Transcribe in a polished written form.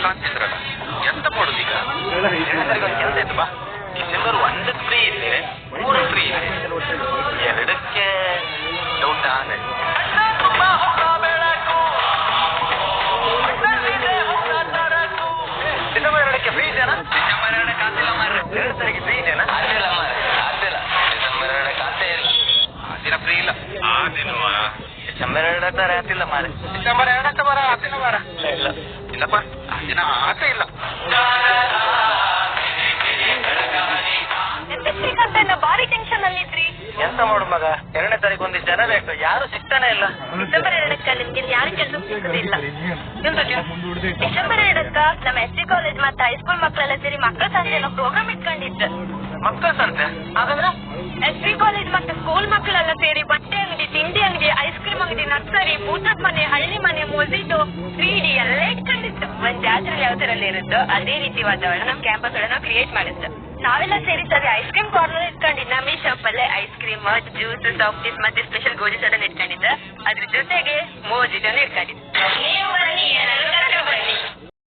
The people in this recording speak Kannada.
ಕಾಣ್ತಿದ್ರಲ್ಲ, ಎಂತ ಮಾಡುದು ಈಗ? ಕೆಲಸ ಇತ್ತು ಬಾ. ಡಿಸೆಂಬರ್ 1 ಫ್ರೀ ಇದೆ, 3 ಫ್ರೀ ಇದೆ, 2ಕ್ಕೆ ಡೌಟ್ ಆನೆ. ಡಿಸೆಂಬರ್ 2ಕ್ಕೆ ಫ್ರೀ ಇದೆನಾ? ಡಿಸೆಂಬರ್ 2ಕ್ಕೆ ಆಗ್ತಿಲ್ಲ ಮಾರ್ರೆ. 2 ತಾರೀಕು ಫ್ರೀ ಇದೆನಾ? ಆಗ್ತಿಲ್ಲ ಮಾರ್ರೆ, ಆಗ್ತಿಲ್ಲ. ಡಿಸೆಂಬರ್ 2ಕ್ಕೆ ಆಗ್ತೇ ಇಲ್ಲ. ಆ ದಿನ ಫ್ರೀ ಇಲ್ಲ. ಆ ದಿನ ಡಿಸೆಂಬರ್ 2ಕ್ಕೆ ಆಗ್ತಿಲ್ಲ ಮಾರ್ರೆ. ಡಿಸೆಂಬರ್ 2ಕ್ಕೆ ಬರ ಆಗ್ತಿಲ್ಲ ಮಾರ. ಇಲ್ಲ ಇಲ್ಲಪ್ಪ, ಆ ದಿನ ಆಗ್ತೇ ಇಲ್ಲ. ಬಾರಿ ಟೆನ್ಷನ್ ಅಲ್ಲಿದ್ರಿ. ಎಂತ ಮಾಡು ಮಗ, 2ನೇ ತಾರೀಕು ಒಂದಿಷ್ಟು ಜನ ಬೇಕು, ಯಾರು ಸಿಗ್ತಾನೆ ಇಲ್ಲ. ಡಿಸೆಂಬರ್ 2ಕ್ಕೆ ನಿಮ್ಗೆ ಯಾರು ಕೆಲಸ ಸಿಗುದಿಲ್ಲ. ಡಿಸೆಂಬರ್ 2ಕ್ಕ ನಮ್ಮ SD ಕಾಲೇಜ್ ಮತ್ತೆ ಹೈಸ್ಕೂಲ್ ಮಕ್ಕಳೆಲ್ಲ ಸೇರಿ ಮಕ್ಕಳ ಸಂಜೆ ಪ್ರೋಗ್ರಾಮ್ ಇಟ್ಕೊಂಡಿತ್ತು. ಮಕ್ಕಳ ಸಂತೆ ಹಾಗಂದ್ರ? SD ಕಾಲೇಜ್ ಮತ್ತೆ ಸ್ಕೂಲ್ ಮಕ್ಕಳೆಲ್ಲ ಸೇರಿ ಬಟ್ಟೆ ಅಂಗಡಿ, ತಿಂಡಿ ಅಂಗಡಿ, ಐಸ್ ಕ್ರೀಮ್ ಅಂಗಡಿ, ನರ್ಸರಿ, ಭೂತದ ಮನೆ, ಹಳ್ಳಿ ಮನೆ, ಮೊಸಿದು, 3D ಎಲ್ಲ ಇಟ್ಕೊಂಡಿತ್ತು. ಒಂದ್ ಜಾತ್ರೆ ಯಾವ ತರ ಇರುತ್ತೋ ಅದೇ ರೀತಿ ವಾತಾವರಣ ನಮ್ ಕ್ಯಾಂಪಸ್ ಒಳಗೆ ಕ್ರಿಯೇಟ್ ಮಾಡಿತ್ತು. ನಾವೆಲ್ಲ ಸೇರಿ ಸರಿ ಐಸ್ ಕ್ರೀಮ್ ಕಾರ್ನರ್ ಇಟ್ಕೊಂಡಿದ್ದ. ನಮ್ಮ ಈ ಶಾಪ್ ಅಲ್ಲೇ ಐಸ್ ಕ್ರೀಮ್, ಜ್ಯೂಸ್, ಸಾಫ್ಟೀಸ್ ಮತ್ತೆ ಸ್ಪೆಷಲ್ ಗೋಧಿ ಸೋಡನ್ ಇಟ್ಕೊಂಡಿದ್ದ. ಅದ್ರ ಜೊತೆಗೆ ಮೋಜಿಟನ್ನು ಇಟ್ಕೊಂಡಿದ್ದ.